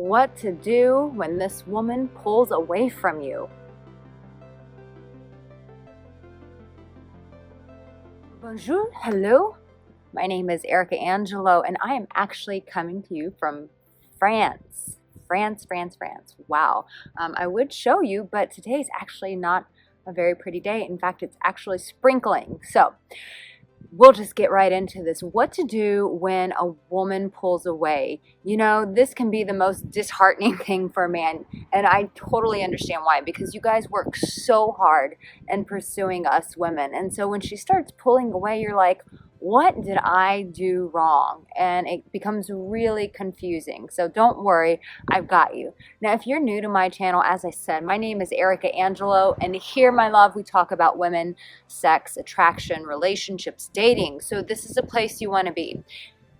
What to do when this woman pulls away from you. Bonjour, hello. My name is Arica Angelo, and I am actually coming to you from France. France. Wow. I would show you, but today's actually not a very pretty day. In fact, it's actually sprinkling. So we'll just get right into this. What to do when a woman pulls away. You know, this can be the most disheartening thing for a man, and I totally understand why, because you guys work so hard in pursuing us women. And so when she starts pulling away, you're like, what did I do wrong? And it becomes really confusing. So don't worry, I've got you. Now, if you're new to my channel, as I said, my name is Arica Angelo, and here, my love, we talk about women, sex, attraction, relationships, dating. So this is a place you want to be.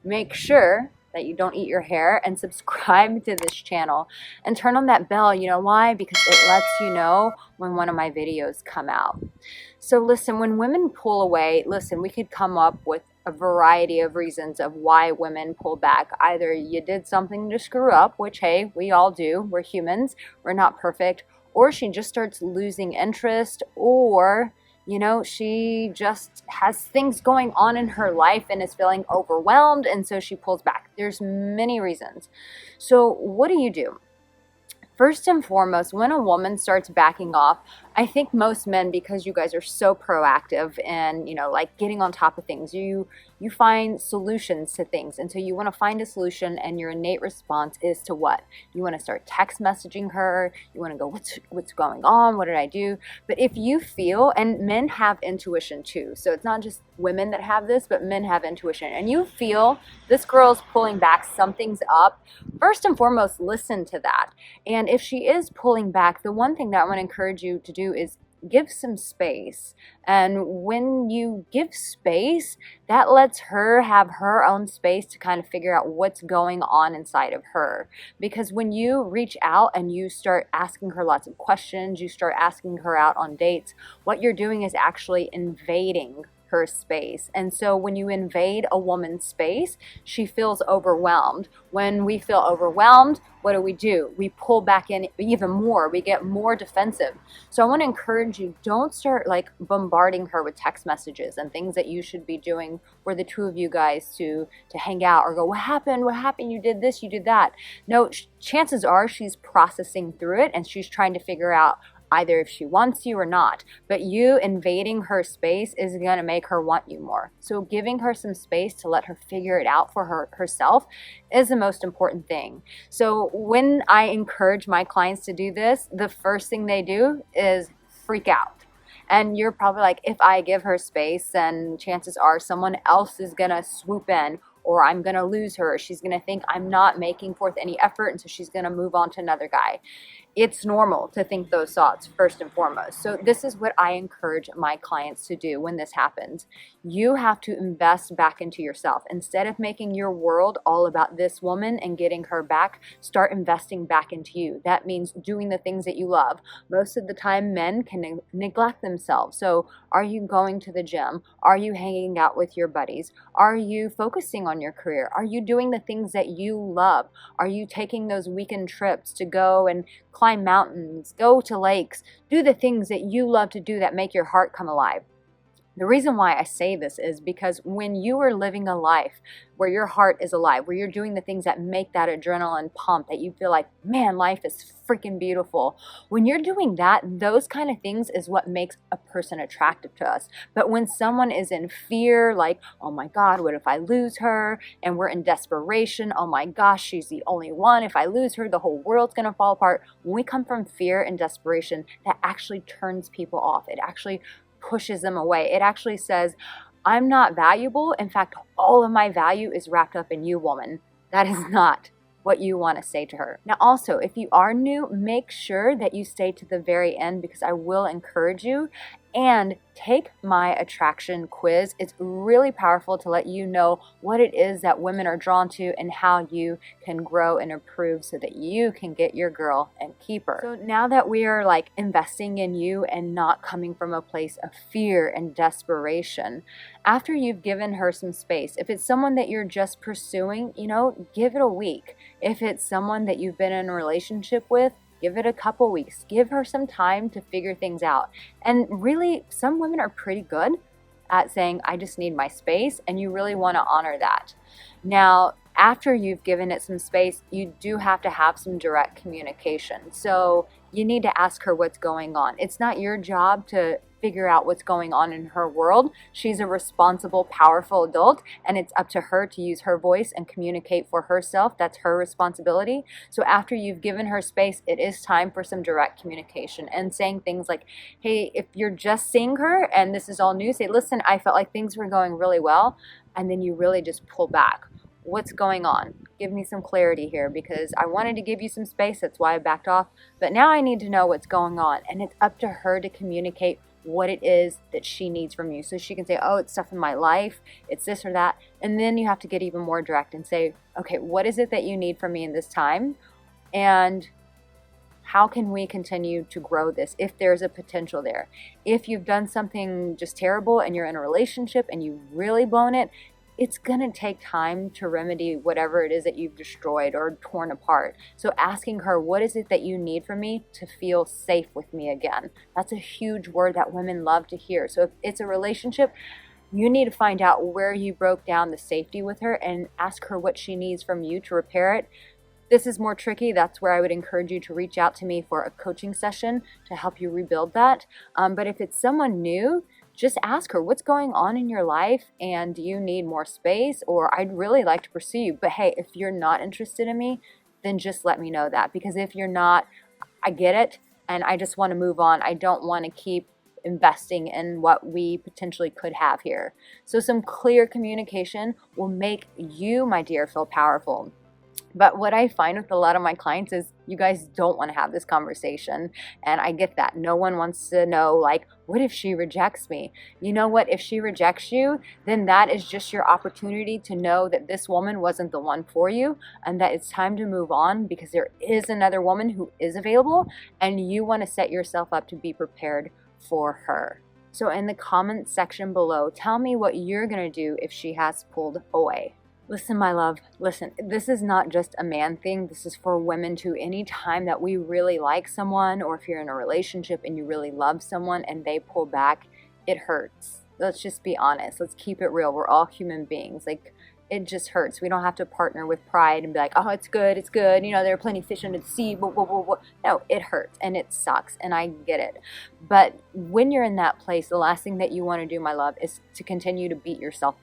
Make sure that you don't eat your hair and subscribe to this channel and turn on that bell. You know why? Because it lets you know when one of my videos come out. So listen, when women pull away, listen, we could come up with a variety of reasons of why women pull back. Either you did something to screw up, which, hey, we all do. We're humans. We're not perfect. Or she just starts losing interest, or you know, she just has things going on in her life and is feeling overwhelmed, and so she pulls back. There's many reasons. So what do? First and foremost, when a woman starts backing off, I think most men, because you guys are so proactive and, you know, like getting on top of things, you find solutions to things. And so you want to find a solution, and your innate response is to what? You want to start text messaging her. You want to go, what's going on? What did I do? But if you feel, and men have intuition too, so it's not just women that have this, but men have intuition, and you feel this girl's pulling back, something's up, first and foremost, listen to that. And if she is pulling back, the one thing that I want to encourage you to do is give some space. And when you give space, that lets her have her own space to kind of figure out what's going on inside of her. Because when you reach out and you start asking her lots of questions, you start asking her out on dates, what you're doing is actually invading her space. And so when you invade a woman's space, she feels overwhelmed. When we feel overwhelmed, what do? We pull back in even more. We get more defensive. So I want to encourage you, don't start like bombarding her with text messages and things that you should be doing for the two of you guys to hang out, or go, what happened? You did this, you did that. No, chances are she's processing through it, and she's trying to figure out either if she wants you or not. But you invading her space is going to make her want you more. So giving her some space to let her figure it out for herself is the most important thing. So when I encourage my clients to do this, the first thing they do is freak out. And you're probably like, if I give her space, then chances are someone else is going to swoop in, or I'm going to lose her. She's going to think I'm not making forth any effort, and so she's going to move on to another guy. It's normal to think those thoughts first and foremost. So this is what I encourage my clients to do when this happens. You have to invest back into yourself. Instead of making your world all about this woman and getting her back, start investing back into you. That means doing the things that you love. Most of the time, men can neglect themselves. So are you going to the gym? Are you hanging out with your buddies? Are you focusing on your career? Are you doing the things that you love? Are you taking those weekend trips to go and climb mountains, go to lakes, do the things that you love to do that make your heart come alive? The reason why I say this is because when you are living a life where your heart is alive, where you're doing the things that make that adrenaline pump, that you feel like, man, life is freaking beautiful. When you're doing that, those kind of things is what makes a person attractive to us. But when someone is in fear, like, oh my God, what if I lose her? And we're in desperation, oh my gosh, she's the only one. If I lose her, the whole world's gonna fall apart. When we come from fear and desperation, that actually turns people off. It actually pushes them away. It actually says, I'm not valuable. In fact, all of my value is wrapped up in you, woman. That is not what you want to say to her. Now, also, if you are new, make sure that you stay to the very end, because I will encourage you And take my attraction quiz. It's really powerful to let you know what it is that women are drawn to and how you can grow and improve so that you can get your girl and keep her. So now that we are like investing in you and not coming from a place of fear and desperation, after you've given her some space, if it's someone that you're just pursuing, give it a week. If it's someone that you've been in a relationship with, give it a couple weeks. Give her some time to figure things out. And really, some women are pretty good at saying, I just need my space, and you really want to honor that. Now, after you've given it some space, you do have to have some direct communication. So you need to ask her what's going on. It's not your job to figure out what's going on in her world. She's a responsible, powerful adult, and it's up to her to use her voice and communicate for herself. That's her responsibility. So after you've given her space, it is time for some direct communication and saying things like, hey, if you're just seeing her and this is all new, say, listen, I felt like things were going really well. And then you really just pull back. What's going on? Give me some clarity here, because I wanted to give you some space. That's why I backed off. But now I need to know what's going on. And it's up to her to communicate what it is that she needs from you. So she can say, oh, it's stuff in my life, it's this or that. And then you have to get even more direct and say, okay, what is it that you need from me in this time? And how can we continue to grow this if there's a potential there? If you've done something just terrible and you're in a relationship and you've really blown it, it's going to take time to remedy whatever it is that you've destroyed or torn apart. So asking her, what is it that you need from me to feel safe with me again? That's a huge word that women love to hear. So if it's a relationship, you need to find out where you broke down the safety with her and ask her what she needs from you to repair it. This is more tricky. That's where I would encourage you to reach out to me for a coaching session to help you rebuild that. But if it's someone new, just ask her what's going on in your life, and do you need more space, or I'd really like to pursue you. But hey, if you're not interested in me, then just let me know that, because if you're not, I get it, and I just want to move on. I don't want to keep investing in what we potentially could have here. So some clear communication will make you, my dear, feel powerful. But what I find with a lot of my clients is you guys don't want to have this conversation. And I get that. No one wants to know, like, what if she rejects me? You know what? If she rejects you, then that is just your opportunity to know that this woman wasn't the one for you and that it's time to move on, because there is another woman who is available and you want to set yourself up to be prepared for her. So in the comments section below, tell me what you're going to do if she has pulled away. Listen, my love, listen, this is not just a man thing. This is for women too. Any time that we really like someone, or if you're in a relationship and you really love someone and they pull back, it hurts. Let's just be honest. Let's keep it real. We're all human beings. Like, it just hurts. We don't have to partner with pride and be like, oh, it's good, it's good. There are plenty of fish under the sea. Blah, blah, blah, blah. No, it hurts and it sucks, and I get it. But when you're in that place, the last thing that you want to do, my love, is to continue to beat yourself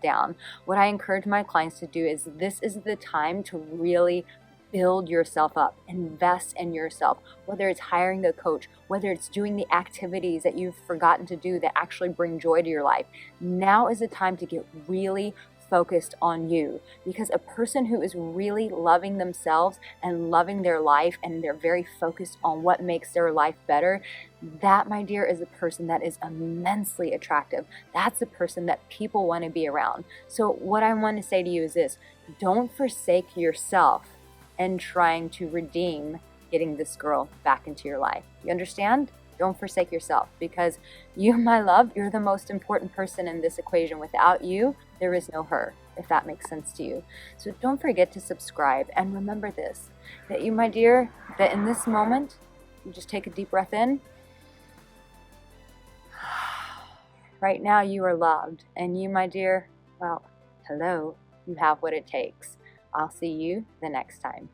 down. What I encourage my clients to do is, this is the time to really build yourself up, invest in yourself, whether it's hiring the coach, whether it's doing the activities that you've forgotten to do that actually bring joy to your life. Now is the time to get really focused on you, because a person who is really loving themselves and loving their life, and they're very focused on what makes their life better, that, my dear, is a person that is immensely attractive. That's the person that people want to be around. So what I want to say to you is this: don't forsake yourself and trying to redeem getting this girl back into your life. You understand? Don't forsake yourself, because you, my love, you're the most important person in this equation. Without you, there is no her, if that makes sense to you. So don't forget to subscribe, and remember this, that you, my dear, that in this moment, you just take a deep breath in. Right now you are loved, and you, my dear, well, hello, you have what it takes. I'll see you the next time.